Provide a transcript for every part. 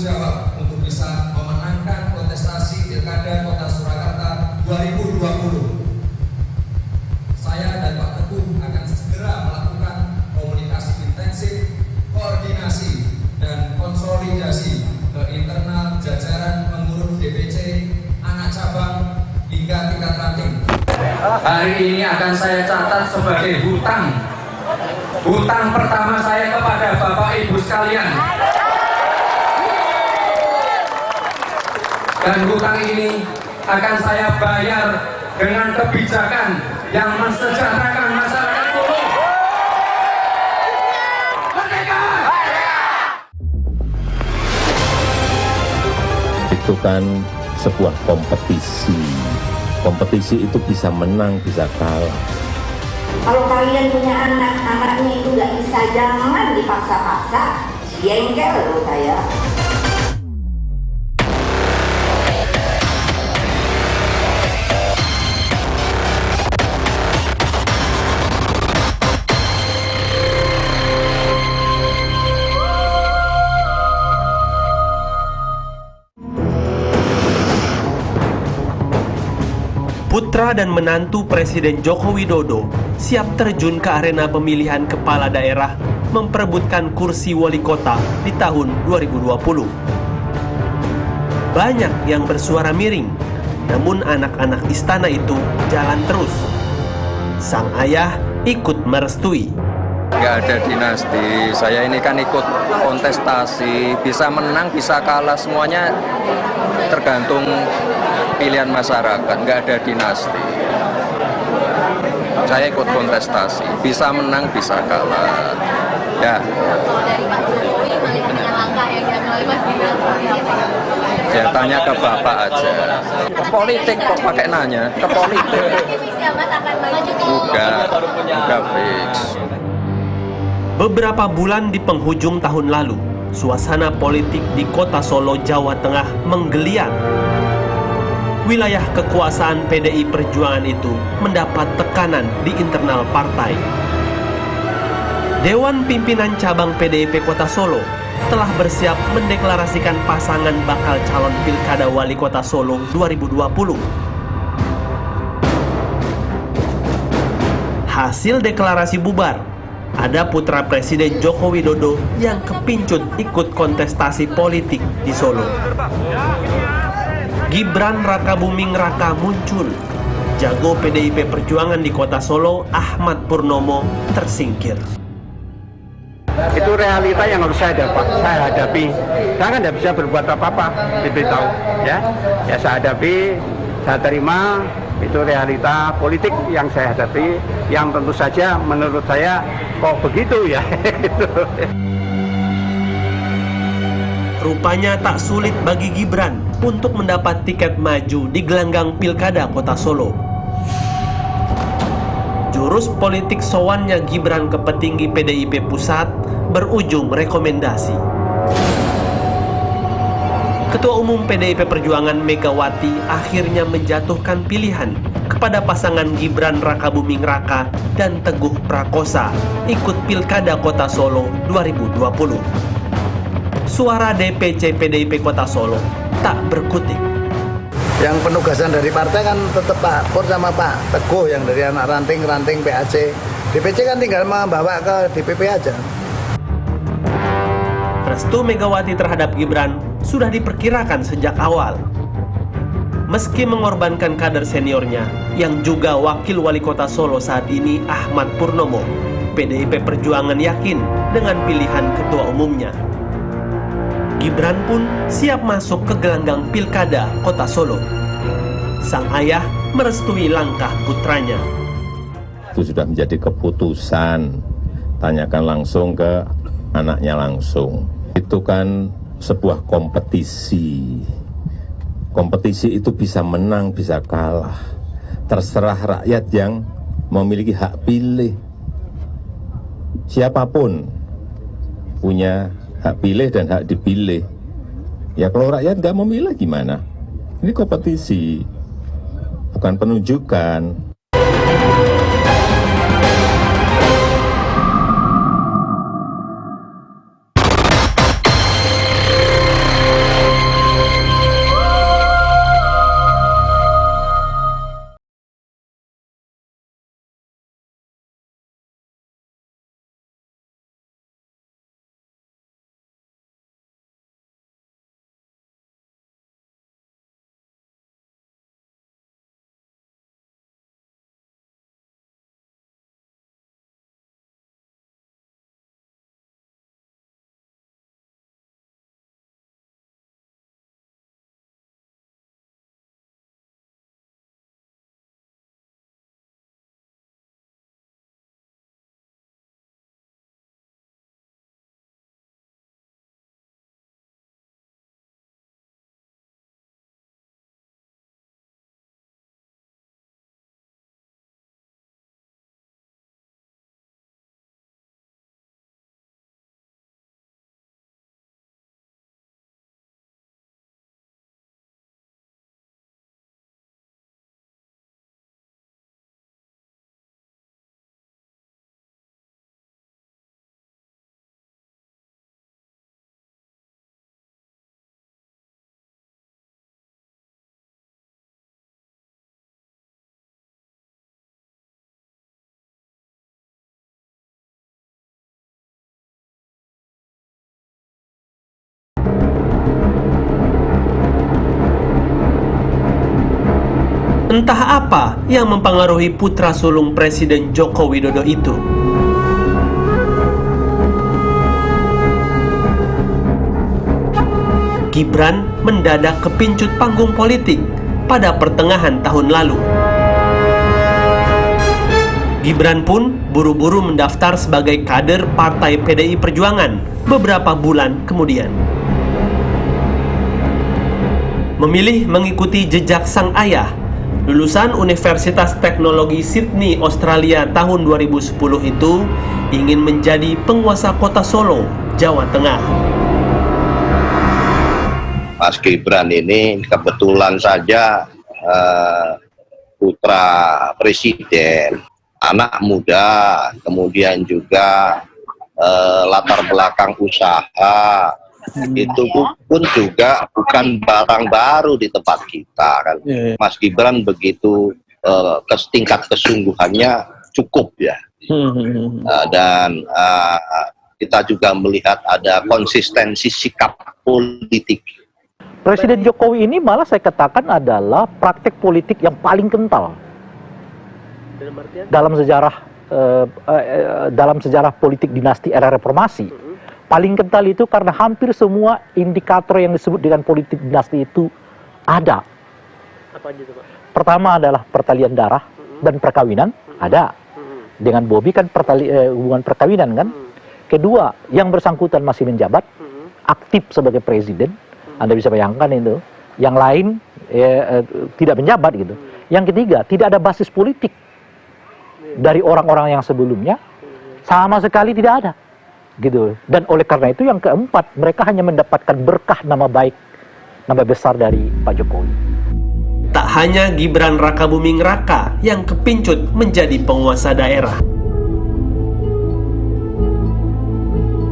jawab untuk bisa memenangkan kontestasi Pilkada Kota Surakarta 2020. Saya dan Pak Teguh akan segera melakukan komunikasi intensif, koordinasi, dan konsolidasi ke internal jajaran pengurus DPC, anak cabang, hingga tingkat ranting. Hari ini akan saya catat sebagai hutang. Hutang pertama saya kepada Bapak Ibu sekalian. Dan hutang ini akan saya bayar dengan kebijakan yang mensejahterakan masyarakat Solo. Merdeka! Itu kan sebuah kompetisi. Kompetisi itu bisa menang, bisa kalah. Kalau kalian punya anak, anaknya itu nggak bisa, jangan dipaksa-paksa. Jengkel loh saya. Putra dan menantu Presiden Joko Widodo siap terjun ke arena pemilihan kepala daerah memperebutkan kursi wali kota di tahun 2020. Banyak yang bersuara miring, namun anak-anak istana itu jalan terus. Sang ayah ikut merestui. Nggak ada dinasti, saya ini kan ikut kontestasi, bisa menang, bisa kalah, semuanya tergantung pilihan masyarakat, nggak ada dinasti. Saya ikut kontestasi, bisa menang, bisa kalah. Ya. Ya tanya ke Bapak aja. Ke politik kok pakai nanya, ke politik. Udah fix. Beberapa bulan di penghujung tahun lalu, suasana politik di kota Solo, Jawa Tengah menggeliat. Wilayah kekuasaan PDI Perjuangan itu mendapat tekanan di internal partai. Dewan Pimpinan Cabang PDIP Kota Solo telah bersiap mendeklarasikan pasangan bakal calon Pilkada Wali Kota Solo 2020. Hasil deklarasi bubar, ada putra Presiden Joko Widodo yang kepincut ikut kontestasi politik di Solo. Gibran Rakabuming Raka muncul. Jago PDIP Perjuangan di Kota Solo, Ahmad Purnomo, tersingkir. Itu realita yang harus saya hadapi. Saya kan tidak bisa berbuat apa-apa, diberitahu. Ya saya hadapi, saya terima. Itu realita politik yang saya hadapi, yang tentu saja menurut saya kok begitu ya. Rupanya tak sulit bagi Gibran untuk mendapat tiket maju di gelanggang Pilkada Kota Solo. Jurus politik sowannya Gibran ke petinggi PDIP Pusat berujung rekomendasi. Ketua Umum PDIP Perjuangan Megawati akhirnya menjatuhkan pilihan kepada pasangan Gibran Rakabuming Raka dan Teguh Prakosa ikut Pilkada Kota Solo 2020. Suara DPC PDIP Kota Solo tak berkutik. Yang penugasan dari partai kan tetap Pak Pur sama Pak Teguh yang dari anak ranting PAC. DPC kan tinggal membawa ke DPP aja. Restu Megawati terhadap Gibran sudah diperkirakan sejak awal. Meski mengorbankan kader seniornya yang juga wakil wali kota Solo saat ini Ahmad Purnomo, PDIP Perjuangan yakin dengan pilihan ketua umumnya. Gibran pun siap masuk ke gelanggang Pilkada Kota Solo. Sang ayah merestui langkah putranya. Itu sudah menjadi keputusan. Tanyakan langsung ke anaknya langsung. Itu kan sebuah kompetisi. Kompetisi itu bisa menang, bisa kalah. Terserah rakyat yang memiliki hak pilih. Siapapun punya hak pilih dan hak dipilih. Ya kalau rakyat nggak memilih gimana? Ini kompetisi, bukan penunjukan. Entah apa yang mempengaruhi putra sulung Presiden Joko Widodo itu. Gibran mendadak kepincut panggung politik pada pertengahan tahun lalu. Gibran pun buru-buru mendaftar sebagai kader Partai PDI Perjuangan beberapa bulan kemudian. Memilih mengikuti jejak sang ayah, lulusan Universitas Teknologi Sydney, Australia tahun 2010 itu ingin menjadi penguasa kota Solo, Jawa Tengah. Mas Gibran ini kebetulan saja putra presiden, anak muda, kemudian juga latar belakang usaha, itu pun juga bukan barang baru di tempat kita kan. Mas Gibran begitu tingkat kesungguhannya cukup ya, dan kita juga melihat ada konsistensi sikap politik. Presiden Jokowi ini malah saya katakan adalah praktek politik yang paling kental dalam sejarah politik dinasti era reformasi. Paling kental itu karena hampir semua indikator yang disebut dengan politik dinasti itu ada. Apa aja itu, Pak? Pertama adalah pertalian darah dan perkawinan, ada. Dengan Bobi kan hubungan perkawinan kan. Kedua, yang bersangkutan masih menjabat, aktif sebagai presiden. Anda bisa bayangkan itu. Yang lain tidak menjabat gitu. Yang ketiga, tidak ada basis politik dari orang-orang yang sebelumnya, sama sekali tidak ada. Gitu. Dan oleh karena itu yang keempat, mereka hanya mendapatkan berkah nama baik, nama besar dari Pak Jokowi. Tak hanya Gibran Rakabuming Raka yang kepincut menjadi penguasa daerah.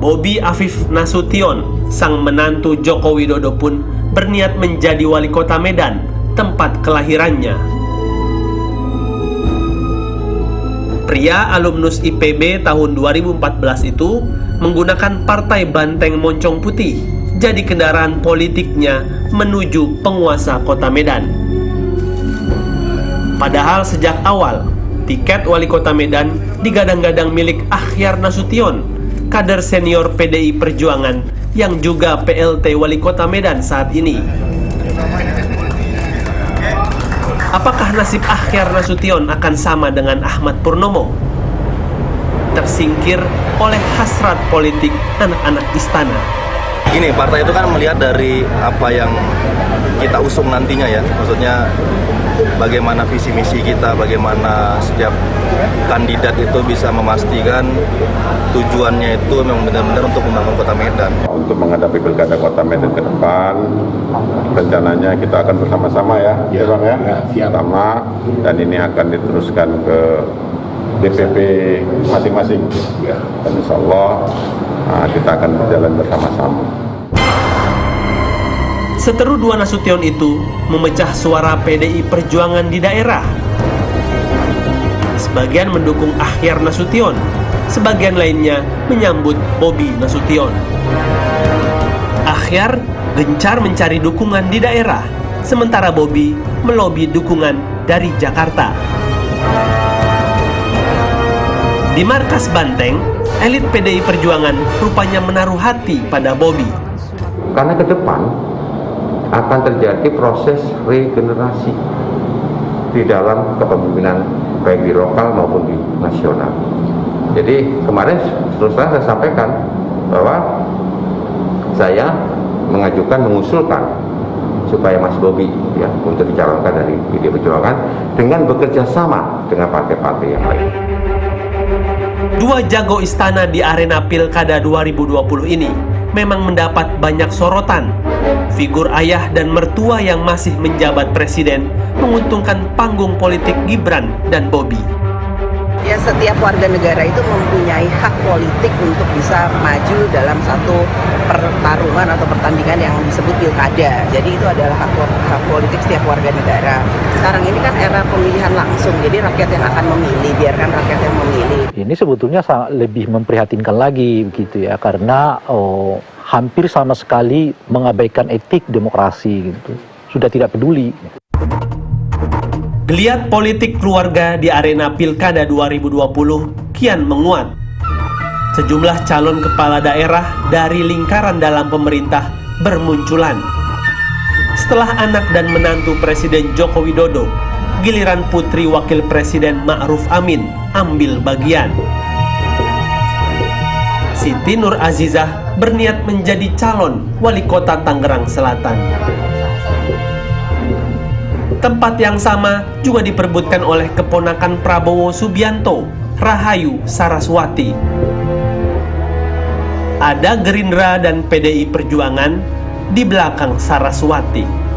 Bobi Afif Nasution, sang menantu Joko Widodo pun berniat menjadi wali kota Medan, tempat kelahirannya. Pria alumnus IPB tahun 2014 itu menggunakan Partai Banteng Moncong Putih jadi kendaraan politiknya menuju penguasa kota Medan. Padahal sejak awal, tiket wali kota Medan digadang-gadang milik Akhyar Nasution, kader senior PDI Perjuangan yang juga PLT wali kota Medan saat ini. Apakah nasib Akhyar Nasution akan sama dengan Ahmad Purnomo? Tersingkir oleh hasrat politik anak-anak istana. Gini, partai itu kan melihat dari apa yang kita usung nantinya ya, maksudnya bagaimana visi misi kita, bagaimana setiap kandidat itu bisa memastikan tujuannya itu memang benar-benar untuk membangun kota Medan. Untuk menghadapi pilkada kota Medan ke depan, rencananya kita akan bersama-sama ya, Bang ya, sama, dan ini akan diteruskan ke DPP masing-masing. Dan insya Allah kita akan berjalan bersama-sama. Seteru dua Nasution itu memecah suara PDI Perjuangan di daerah. Sebagian mendukung Akhyar Nasution, sebagian lainnya menyambut Bobi Nasution. Akhyar gencar mencari dukungan di daerah, sementara Bobi melobi dukungan dari Jakarta. Di markas Banteng, elit PDI Perjuangan rupanya menaruh hati pada Bobi. Karena ke depan akan terjadi proses regenerasi di dalam kepemimpinan baik di lokal maupun di nasional. Jadi kemarin terus terang saya sampaikan bahwa saya mengusulkan supaya Mas Bobi ya untuk dicalonkan dari PDI Perjuangan dengan bekerja sama dengan partai-partai yang lain. Dua jago istana di arena Pilkada 2020 ini memang mendapat banyak sorotan. Figur ayah dan mertua yang masih menjabat presiden menguntungkan panggung politik Gibran dan Bobi. Ya, setiap warga negara itu mempunyai hak politik untuk bisa maju dalam satu pertarungan atau pertandingan yang disebut pilkada. Jadi itu adalah hak politik setiap warga negara. Sekarang ini kan era pemilihan langsung, jadi rakyat yang akan memilih, biarkan rakyat yang memilih. Ini sebetulnya lebih memprihatinkan lagi begitu ya, karena hampir sama sekali mengabaikan etik demokrasi gitu. Sudah tidak peduli. Geliat politik keluarga di arena Pilkada 2020 kian menguat. Sejumlah calon kepala daerah dari lingkaran dalam pemerintah bermunculan. Setelah anak dan menantu Presiden Joko Widodo, giliran putri Wakil Presiden Ma'ruf Amin ambil bagian. Siti Nur Azizah berniat menjadi calon wali kota Tangerang Selatan. Tempat yang sama juga diperebutkan oleh keponakan Prabowo Subianto, Rahayu Saraswati. Ada Gerindra dan PDI Perjuangan di belakang Saraswati.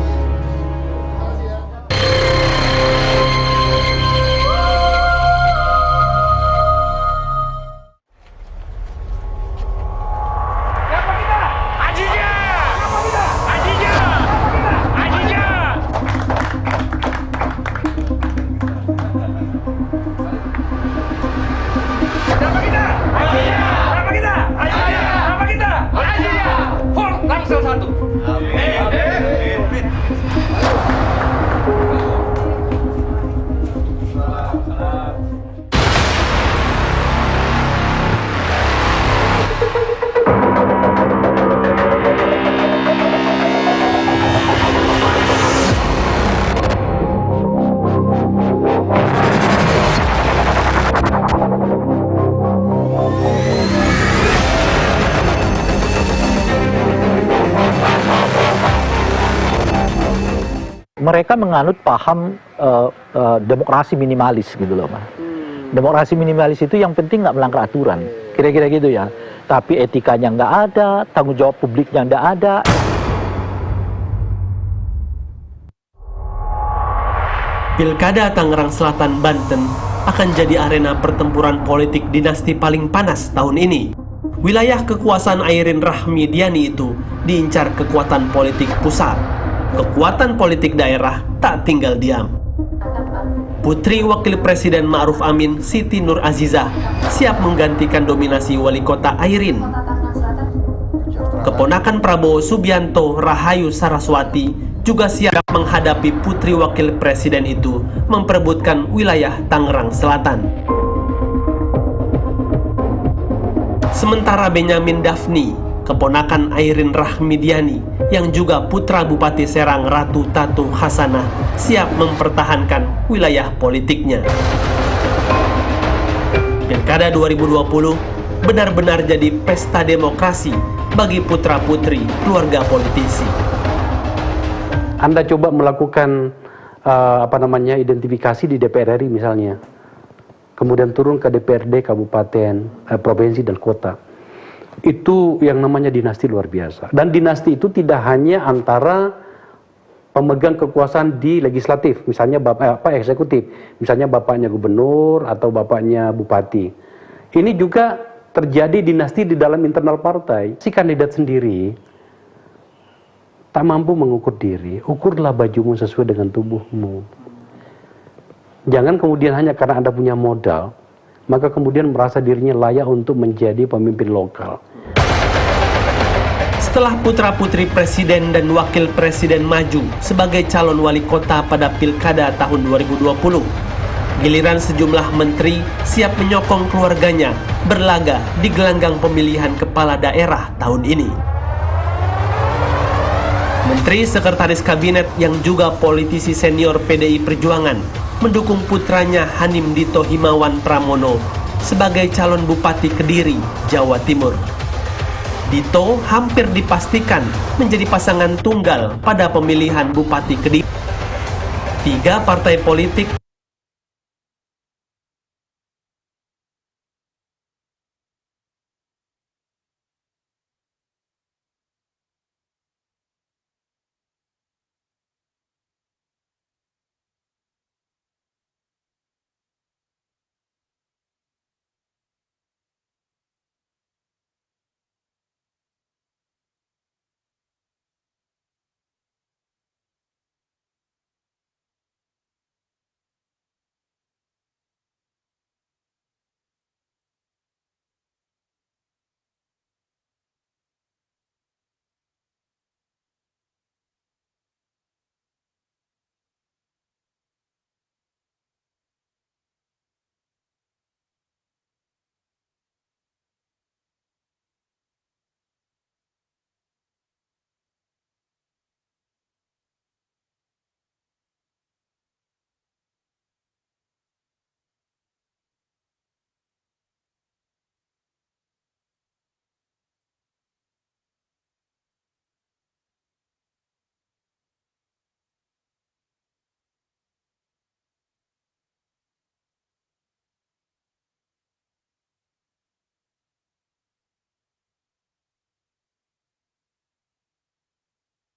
Mereka menganut paham demokrasi minimalis gitu loh, Mas. Demokrasi minimalis itu yang penting nggak melanggar aturan, kira-kira gitu ya. Tapi etikanya nggak ada, tanggung jawab publiknya nggak ada. Pilkada Tangerang Selatan, Banten akan jadi arena pertempuran politik dinasti paling panas tahun ini. Wilayah kekuasaan Airin Rahmidiani itu diincar kekuatan politik pusat. Kekuatan politik daerah tak tinggal diam. Putri Wakil Presiden Ma'ruf Amin, Siti Nur Azizah, siap menggantikan dominasi wali kota Airin. Keponakan Prabowo Subianto, Rahayu Saraswati, juga siap menghadapi Putri Wakil Presiden itu memperebutkan wilayah Tangerang Selatan. Sementara Benyamin Daphni, keponakan Airin Rahmidiani, yang juga putra Bupati Serang Ratu Tatu Hasanah, siap mempertahankan wilayah politiknya. Pilkada 2020 benar-benar jadi pesta demokrasi bagi putra-putri keluarga politisi. Anda coba melakukan identifikasi di DPR RI misalnya, kemudian turun ke DPRD kabupaten, provinsi dan kota. Itu yang namanya dinasti luar biasa. Dan dinasti itu tidak hanya antara pemegang kekuasaan di legislatif, misalnya eksekutif, misalnya bapaknya gubernur atau bapaknya bupati. Ini juga terjadi dinasti di dalam internal partai. Si kandidat sendiri tak mampu mengukur diri, ukurlah bajumu sesuai dengan tubuhmu. Jangan kemudian hanya karena Anda punya modal, maka kemudian merasa dirinya layak untuk menjadi pemimpin lokal. Setelah putra-putri presiden dan wakil presiden maju sebagai calon wali kota pada Pilkada tahun 2020, giliran sejumlah menteri siap menyokong keluarganya berlaga di gelanggang pemilihan kepala daerah tahun ini. Menteri Sekretaris Kabinet yang juga politisi senior PDI Perjuangan mendukung putranya Hanim Dito Himawan Pramono sebagai calon Bupati Kediri, Jawa Timur. Dito hampir dipastikan menjadi pasangan tunggal pada pemilihan Bupati Kediri. 3 partai politik